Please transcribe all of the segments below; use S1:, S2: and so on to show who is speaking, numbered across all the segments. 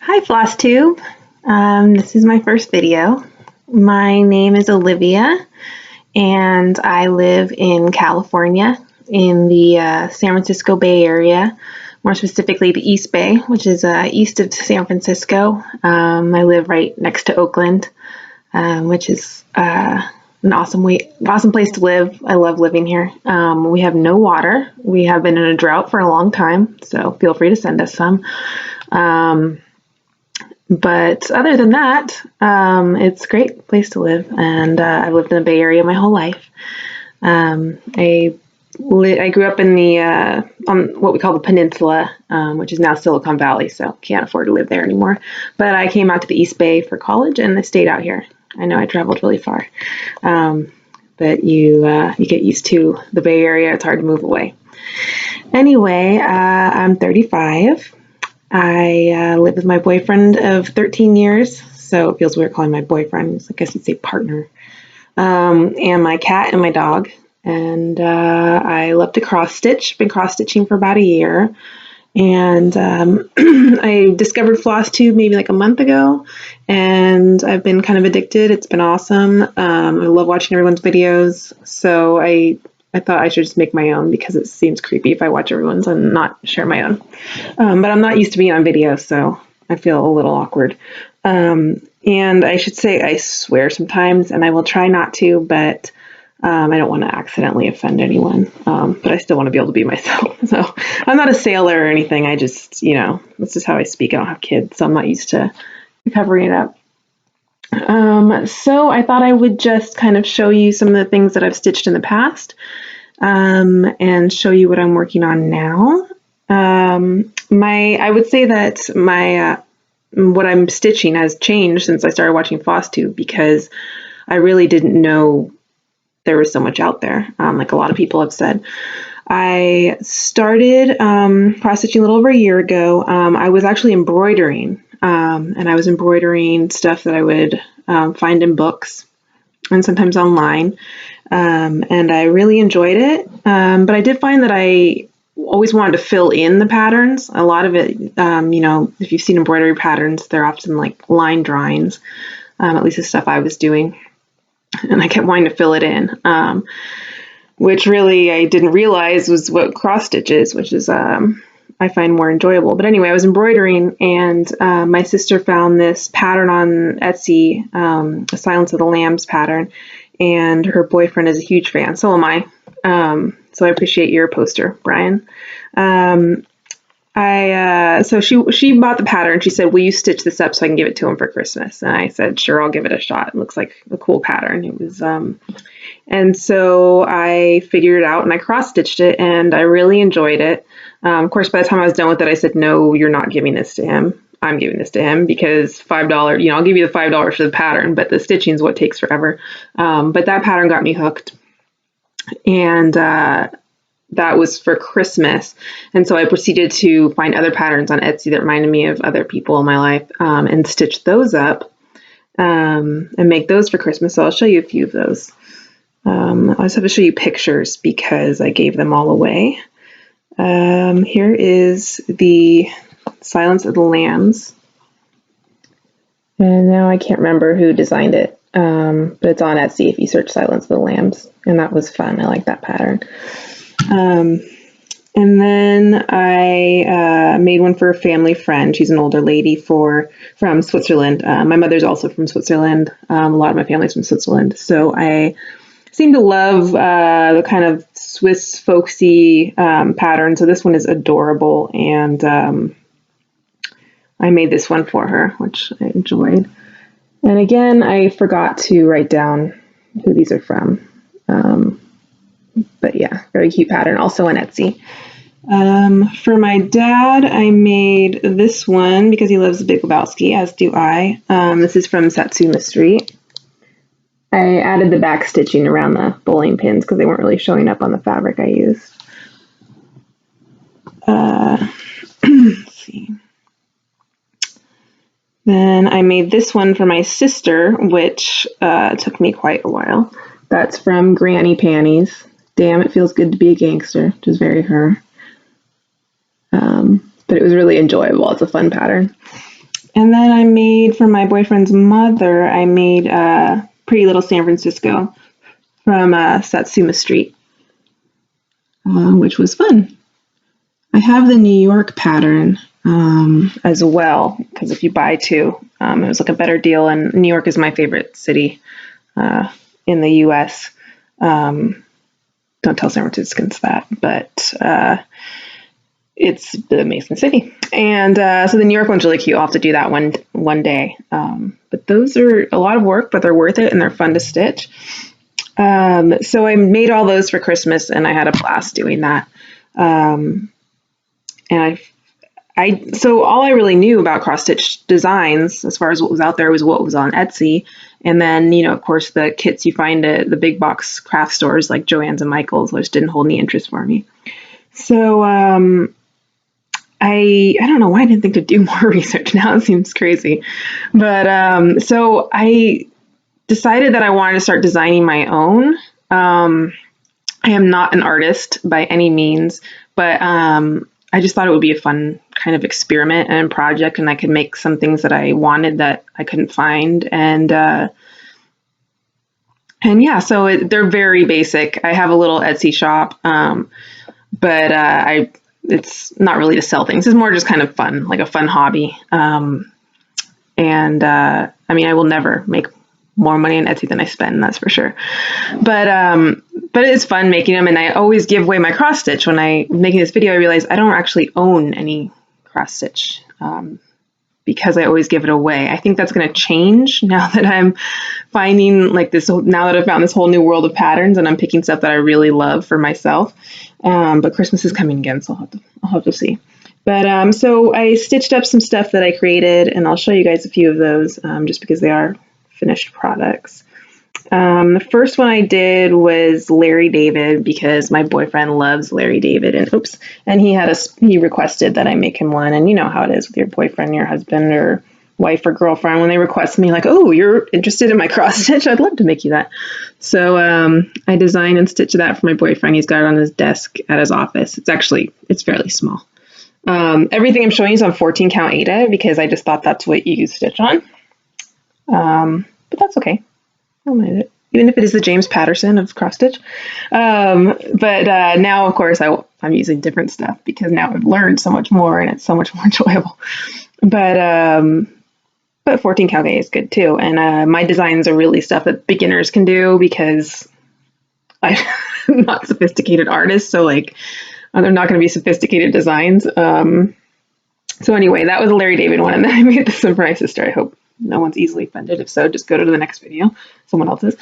S1: Hi Flosstube. This is my first video. My name is Olivia and I live in California in the San Francisco Bay Area, more specifically the East Bay, which is east of San Francisco. I live right next to Oakland, which is an awesome place to live. I love living here. We have no water. We have been in a drought for a long time, so feel free to send us some. But other than that, it's a great place to live, and I've lived in the Bay Area my whole life. I grew up in the on what we call the peninsula, which is now Silicon Valley, so can't afford to live there anymore. But I came out to the East Bay for college, and I stayed out here. I know I traveled really far, but you get used to the Bay Area. It's hard to move away. Anyway, I'm 35. I live with my boyfriend of 13 years, so it feels weird calling my boyfriend. I guess you'd say partner. And my cat and my dog. And I love to cross stitch. Been cross stitching for about a year. And I discovered Flosstube maybe like a month ago, and I've been kind of addicted. It's been awesome. I love watching everyone's videos, so I thought I should just make my own because it seems creepy if I watch everyone's and not share my own. But I'm not used to being on video, so I feel a little awkward. And I should say I swear sometimes, and I will try not to, but I don't want to accidentally offend anyone. But I still want to be able to be myself. So I'm not a sailor or anything. I just, that's just how I speak. I don't have kids, so I'm not used to covering it up. So I thought I would just kind of show you some of the things that I've stitched in the past, and show you what I'm working on now. I would say that what I'm stitching has changed since I started watching Flosstube, because I really didn't know there was so much out there, like a lot of people have said. I started cross stitching a little over a year ago. I was actually embroidering. And I was embroidering stuff that I would find in books and sometimes online. And I really enjoyed it. But I did find that I always wanted to fill in the patterns. A lot of it, if you've seen embroidery patterns, they're often like line drawings, at least the stuff I was doing. And I kept wanting to fill it in, which really I didn't realize was what cross stitch is, which is I find more enjoyable. But anyway, I was embroidering, and my sister found this pattern on Etsy, a Silence of the Lambs pattern, and her boyfriend is a huge fan. So am I. So I appreciate your poster, Brian. So she bought the pattern. She said, "Will you stitch this up so I can give it to him for Christmas?" And I said, "Sure, I'll give it a shot. It looks like a cool pattern." It was, and so I figured it out and I cross stitched it, and I really enjoyed it. Of course, by the time I was done with it, I said, "No, you're not giving this to him. I'm giving this to him, because $5, I'll give you the $5 for the pattern, but the stitching is what takes forever." But that pattern got me hooked, and that was for Christmas. And so I proceeded to find other patterns on Etsy that reminded me of other people in my life, and stitch those up, and make those for Christmas. So I'll show you a few of those. I just have to show you pictures because I gave them all away. Here is the Silence of the Lambs. And now I can't remember who designed it, but it's on Etsy if you search Silence of the Lambs. And that was fun. I like that pattern. And then I made one for a family friend. She's an older lady from Switzerland. My mother's also from Switzerland. A lot of my family's from Switzerland. So I seem to love the kind of Swiss folksy pattern. So this one is adorable, and I made this one for her, which I enjoyed. And again, I forgot to write down who these are from. But yeah, very cute pattern, also on Etsy. For my dad, I made this one because he loves the Big Lebowski, as do I. This is from Satsuma Street. I added the back stitching around the bowling pins because they weren't really showing up on the fabric I used. Let's see. Then I made this one for my sister, which took me quite a while. That's from Granny Panties. Damn, it feels good to be a gangster, which is very her. But it was really enjoyable. It's a fun pattern. And then I made, for my boyfriend's mother, I made Pretty Little San Francisco from Satsuma Street, which was fun. I have the New York pattern as well, because if you buy two, it was like a better deal. And New York is my favorite city in the U.S. Don't tell San Franciscans that, but it's the amazing city. And so the New York one's really cute. I'll have to do that one day. But those are a lot of work, but they're worth it and they're fun to stitch. So I made all those for Christmas and I had a blast doing that. And so all I really knew about cross stitch designs, as far as what was out there, was what was on Etsy. And then, of course, the kits you find at the big box craft stores like Joann's and Michael's, which didn't hold any interest for me. So I don't know why I didn't think to do more research. Now it seems crazy. But so I decided that I wanted to start designing my own. I am not an artist by any means, but I just thought it would be a fun kind of experiment and project, and I could make some things that I wanted that I couldn't find. And yeah, so they're very basic. I have a little Etsy shop, but it's not really to sell things. It's more just kind of fun, like a fun hobby. I mean, I will never make more money on Etsy than I spend, that's for sure. But it's fun making them, and I always give away my cross stitch. When I'm making this video, I realized I don't actually own any cross stitch because I always give it away. I think that's going to change now that I'm finding now that I've found this whole new world of patterns and I'm picking stuff that I really love for myself. But Christmas is coming again, so I'll have to see. But so I stitched up some stuff that I created, and I'll show you guys a few of those just because they are finished products. The first one I did was Larry David because my boyfriend loves Larry David, and he requested that I make him one. And you know how it is with your boyfriend, your husband, or wife or girlfriend when they request me, like, oh, you're interested in my cross stitch? I'd love to make you that. So I designed and stitched that for my boyfriend. He's got it on his desk at his office. It's fairly small. Everything I'm showing you is on 14 count Aida because I just thought that's what you stitch on. But that's okay. I don't mind it, even if it is the James Patterson of cross stitch. But now, of course, I'm using different stuff because now I've learned so much more and it's so much more enjoyable. But 14 count is good too. And my designs are really stuff that beginners can do because I'm not a sophisticated artist. So they're not going to be sophisticated designs. So anyway, that was a Larry David one. And then I made this one for my sister. I hope no one's easily offended. If so, just go to the next video, someone else's.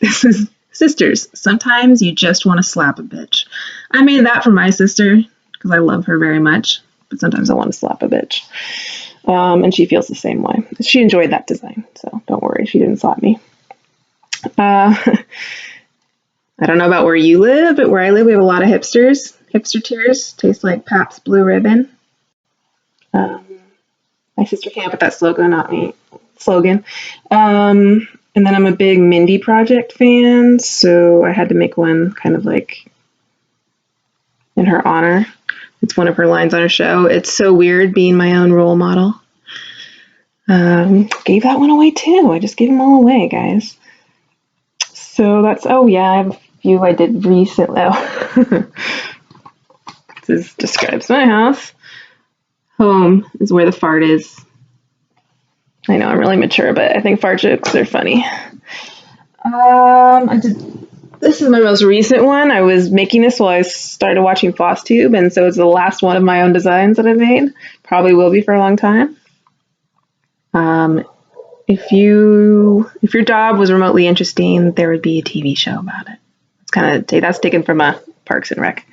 S1: This is sisters. Sometimes you just want to slap a bitch. I made that for my sister because I love her very much, but sometimes I want to slap a bitch. And she feels the same way. She enjoyed that design, so don't worry, she didn't slap me. I don't know about where you live, but where I live, we have a lot of hipsters. Hipster tears taste like Pabst Blue Ribbon. My sister came up with that slogan, not me. And then I'm a big Mindy Project fan, so I had to make one kind of like in her honor. It's one of her lines on her show. It's so weird being my own role model. Gave that one away too. I just gave them all away, guys. So that's, I have a few I did recently. This describes my house. Home is where the fart is. I know I'm really mature, but I think fart jokes are funny. This is my most recent one. I was making this while I started watching Flosstube, and so it's the last one of my own designs that I've made. Probably will be for a long time. If your job was remotely interesting, there would be a TV show about it. That's taken from a Parks and Rec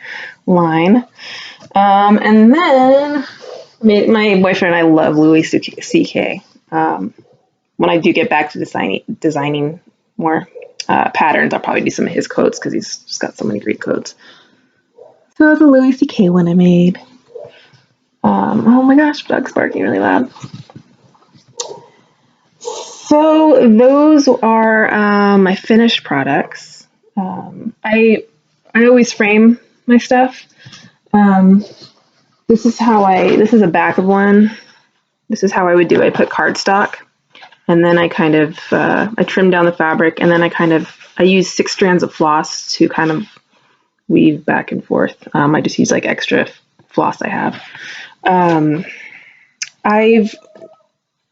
S1: line. And then my boyfriend and I love Louis C.K. When I do get back to designing more patterns, I'll probably do some of his quotes because he's just got so many great quotes. So that's a Louis C.K. one I made. Oh my gosh, dog's barking really loud. So those are my finished products. I always frame my stuff. This is a back of one. this is how I would do it. I put cardstock, and then I kind of, I trim down the fabric, and then I use 6 strands of floss to kind of weave back and forth. I just use like extra floss I have. I've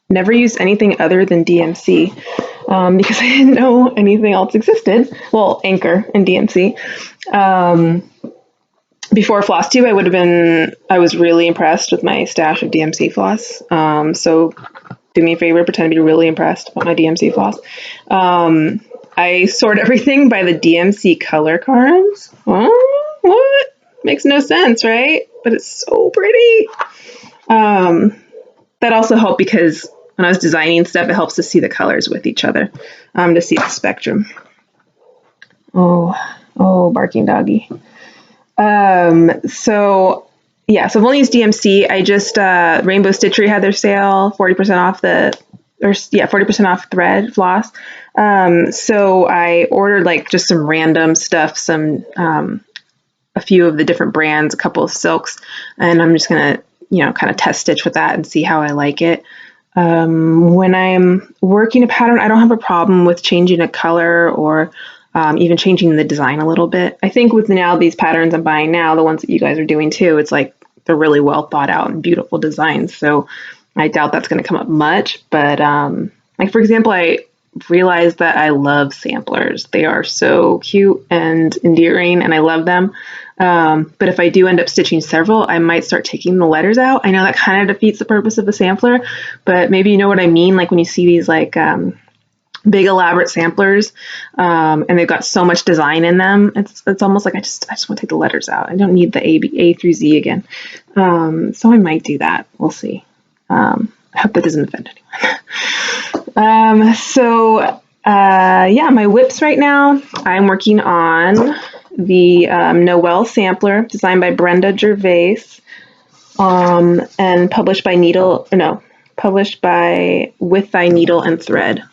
S1: never used anything other than DMC because I didn't know anything else existed. Well, Anchor and DMC. Before Flosstube, I was really impressed with my stash of DMC floss. So do me a favor, pretend to be really impressed with my DMC floss. I sort everything by the DMC color cards. What? Makes no sense, right? But it's so pretty. That also helped because when I was designing stuff, it helps to see the colors with each other, to see the spectrum. Oh, barking doggy. So I've only used DMC. I just, Rainbow Stitchery had their sale, 40% off 40% off thread floss. So I ordered like just some random stuff, a few of the different brands, a couple of silks, and I'm just going to, kind of test stitch with that and see how I like it. When I'm working a pattern, I don't have a problem with changing a color or even changing the design a little bit. I think with now these patterns I'm buying now, the ones that you guys are doing too, it's like they're really well thought out and beautiful designs. So I doubt that's going to come up much. But like for example, I realized that I love samplers. They are so cute and endearing, and I love them. But if I do end up stitching several, I might start taking the letters out. I know that kind of defeats the purpose of the sampler, but maybe you know what I mean. Like when you see these like big elaborate samplers, and they've got so much design in them, it's almost like I just want to take the letters out. I don't need the A through Z again. So I might do that. We'll see. I hope that doesn't offend anyone. My whips right now, I'm working on the Noel sampler designed by Brenda Gervais, and published by With Thy Needle and Thread.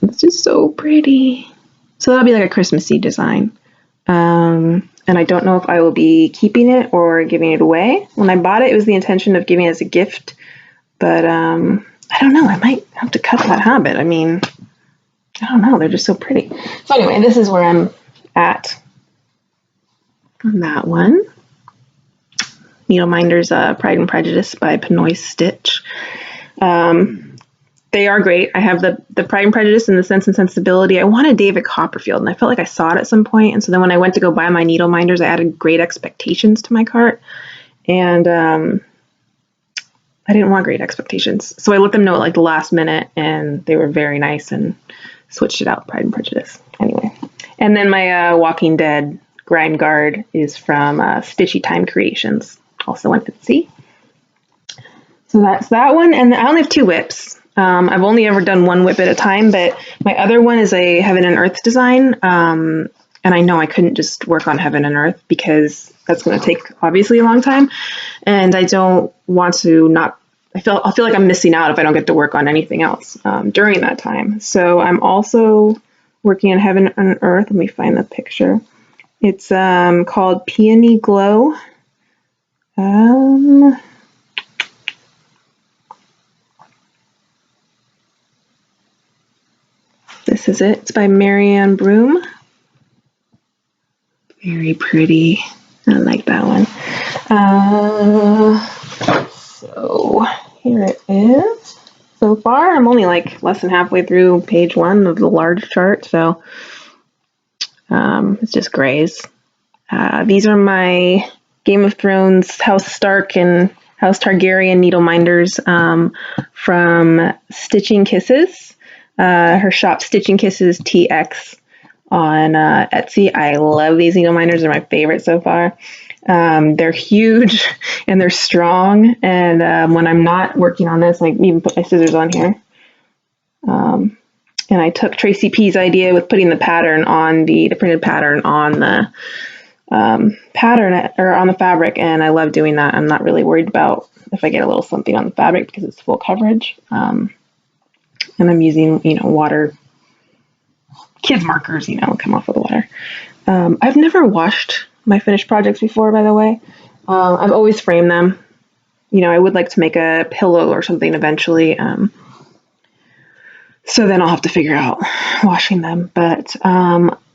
S1: It's just so pretty. So that'll be like a Christmassy design. And I don't know if I will be keeping it or giving it away. When I bought it, it was the intention of giving it as a gift, but I don't know. I might have to cut that habit. I mean, I don't know. They're just so pretty. So anyway, this is where I'm at on that one. Needle Minders, Pride and Prejudice by Pinoy Stitch. They are great. I have the Pride and Prejudice and the Sense and Sensibility. I wanted David Copperfield, and I felt like I saw it at some point. And so then when I went to go buy my Needle Minders, I added Great Expectations to my cart. And I didn't want Great Expectations. So I let them know at like the last minute, and they were very nice and switched it out, Pride and Prejudice. Anyway. And then my Walking Dead Grind Guard is from Stitchy Time Creations, also on Etsy. So that's that one. And I only have 2 whips. I've only ever done one whip at a time, but my other one is a Heaven and Earth design. And I know I couldn't just work on Heaven and Earth because that's going to take obviously a long time. And I don't want to I'll feel like I'm missing out if I don't get to work on anything else during that time. So I'm also working on Heaven and Earth. Let me find the picture. It's called Peony Glow. This is it. It's by Marianne Broom. Very pretty. I like that one. So here it is. So far, I'm only like less than halfway through page 1 of the large chart. So it's just grays. These are my Game of Thrones House Stark and House Targaryen needle minders from Stitching Kisses. Her shop, Stitching Kisses TX on Etsy. I love these needle minders. They're my favorite so far. They're huge and they're strong. And when I'm not working on this, I even put my scissors on here. And I took Tracy P's idea with putting the pattern on the printed pattern on the pattern or on the fabric. And I love doing that. I'm not really worried about if I get a little something on the fabric because it's full coverage. And I'm using, water, kids markers, come off of the water. I've never washed my finished projects before, by the way. I've always framed them I would like to make a pillow or something eventually. So then I'll have to figure out washing them. But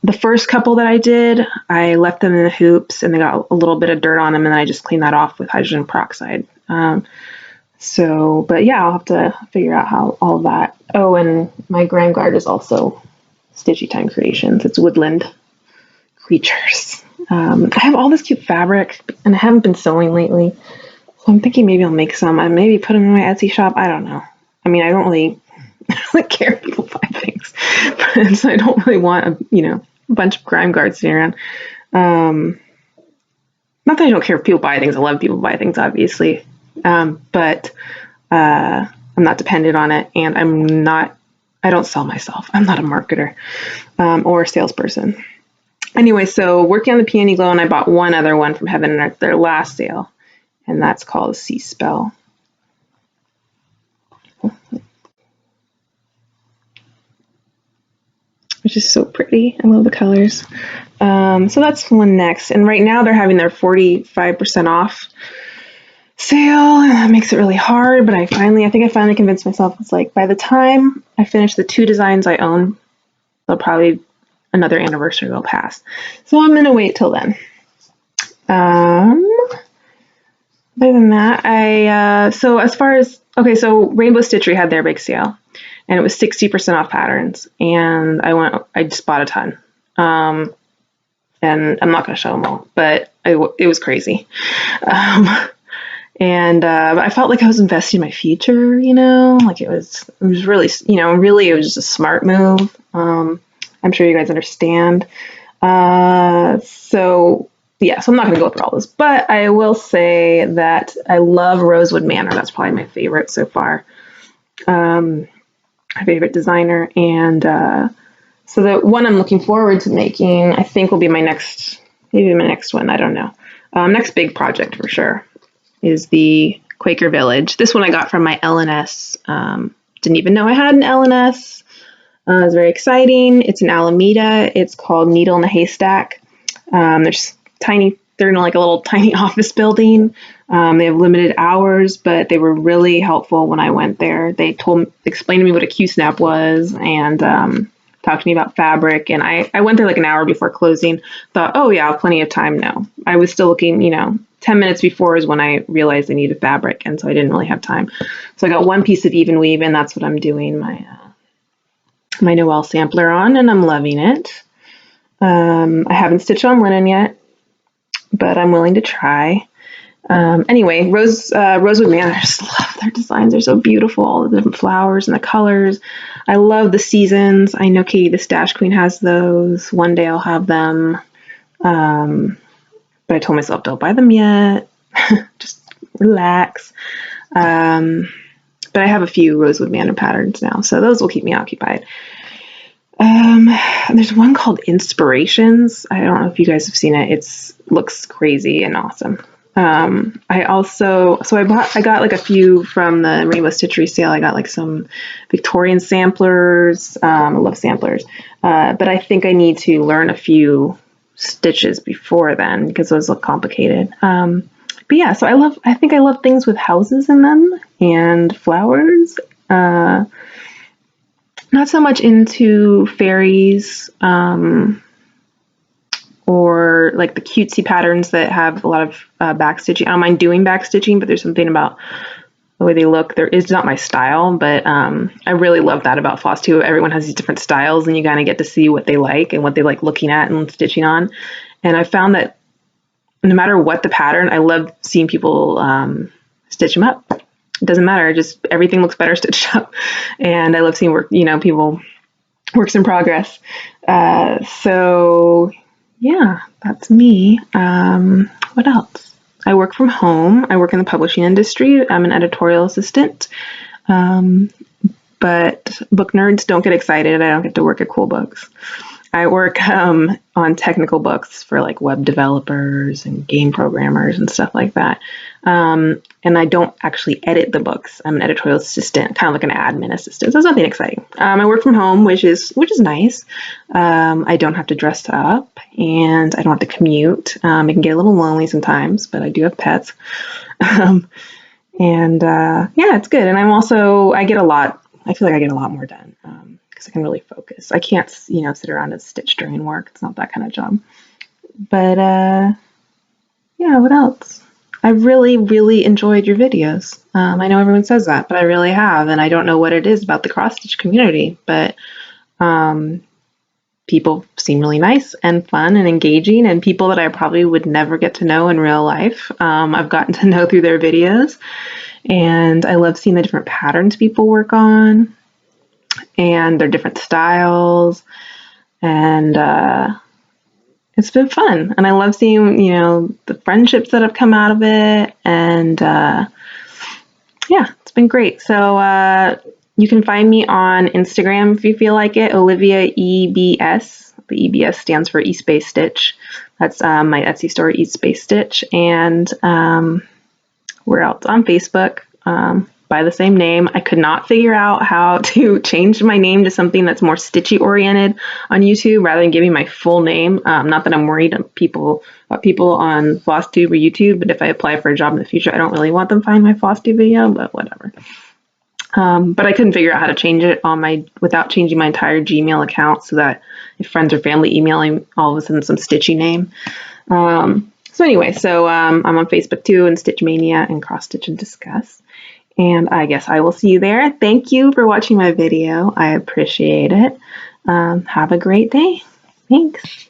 S1: the first couple that I did, I left them in the hoops and they got a little bit of dirt on them, and then I just cleaned that off with hydrogen peroxide. But yeah, I'll have to figure out how all that. Oh, and my Grand Guard is also Stitchy Time Creations. It's woodland creatures. I have all this cute fabric, and I haven't been sewing lately. So I'm thinking maybe I'll make some and maybe put them in my Etsy shop. I don't know. I mean, I don't really care if people buy things, but so I don't really want a bunch of Grime Guards sitting around. Not that I don't care if people buy things. I love people buy things, obviously. But I'm not dependent on it, and I don't sell myself. I'm not a marketer or a salesperson. Anyway, so working on the Peony Glow, and I bought one other one from Heaven and Earth, their last sale, and that's called Sea Spell. Which is so pretty. I love the colors. So that's one next. And right now they're having their 45% off sale, and that makes it really hard, but I think I finally convinced myself. It's like, by the time I finish the 2 designs I own, they'll probably another anniversary will pass. So I'm gonna wait till then. Other than that, so Rainbow Stitchery had their big sale, and it was 60% off patterns, and I just bought a ton. And I'm not gonna show them all, but it was crazy. And I felt like I was investing in my future, like it was really, really it was just a smart move. I'm sure you guys understand. So I'm not going to go through all this, but I will say that I love Rosewood Manor. That's probably my favorite so far. My favorite designer. And so the one I'm looking forward to making, I think will be my next one. I don't know. Next big project for sure is the Quaker Village. This one I got from my LNS. Didn't even know I had an LNS. It's very exciting. It's in Alameda. It's called Needle in a Haystack. They're in like a little tiny office building. They have limited hours, but they were really helpful when I went there. They explained to me what a Q-snap was, and talked to me about fabric. And I went there like an hour before closing. Thought, oh yeah, plenty of time. No, I was still looking, 10 minutes before is when I realized I needed fabric, and so I didn't really have time. So I got one piece of even weave, and that's what I'm doing my Noel sampler on, and I'm loving it. I haven't stitched on linen yet, but I'm willing to try. Anyway, Rosewood Manor, I just love their designs. They're so beautiful, all the different flowers and the colors. I love the seasons. I know Katie the Stash Queen has those. One day I'll have them. But I told myself, don't buy them yet. Just relax. But I have a few Rosewood Manor patterns now, so those will keep me occupied. There's one called Inspirations. I don't know if you guys have seen it. It looks crazy and awesome. I got like a few from the Rainbow Stitchery sale. I got like some Victorian samplers. I love samplers. But I think I need to learn a few stitches before then because those look complicated. But yeah, so I think I love things with houses in them and flowers. Not so much into fairies, or like the cutesy patterns that have a lot of backstitching. I don't mind doing backstitching, but there's something about the way they look. It's not my style, but I really love that about Flosstube. Everyone has these different styles, and you kind of get to see what they like and what they like looking at and stitching on. And I found that no matter what the pattern, I love seeing people stitch them up. It doesn't matter, just everything looks better stitched up. And I love seeing people works in progress. So yeah, that's me. What else? I work from home. I work in the publishing industry. I'm an editorial assistant. But book nerds, don't get excited. I don't get to work at Cool Books. I work on technical books for like web developers and game programmers and stuff like that. And I don't actually edit the books. I'm an editorial assistant, kind of like an admin assistant. So it's nothing exciting. I work from home, which is nice. I don't have to dress up, and I don't have to commute. It can get a little lonely sometimes, but I do have pets. And yeah, it's good. And I feel like I get a lot more done because I can really focus. I can't, sit around and stitch during work. It's not that kind of job. But yeah, what else? I really, really enjoyed your videos. I know everyone says that, but I really have. And I don't know what it is about the cross stitch community, but um, people seem really nice and fun and engaging, and people that I probably would never get to know in real life. I've gotten to know through their videos, and I love seeing the different patterns people work on and their different styles. And it's been fun. And I love seeing, the friendships that have come out of it. And yeah, it's been great. So you can find me on Instagram if you feel like it, Olivia EBS. The EBS stands for East Bay Stitch. That's my Etsy store, East Bay Stitch. And we're out on Facebook by the same name. I could not figure out how to change my name to something that's more stitchy oriented on YouTube rather than giving my full name. Not that I'm worried about people on Flosstube or YouTube, but if I apply for a job in the future, I don't really want them to find my Flosstube video, but whatever. But I couldn't figure out how to change it without changing my entire Gmail account so that if friends or family emailing all of a sudden some stitchy name. So anyway, I'm on Facebook too, and Stitch Mania and Cross Stitch and Discuss. And I guess I will see you there. Thank you for watching my video. I appreciate it. Have a great day. Thanks.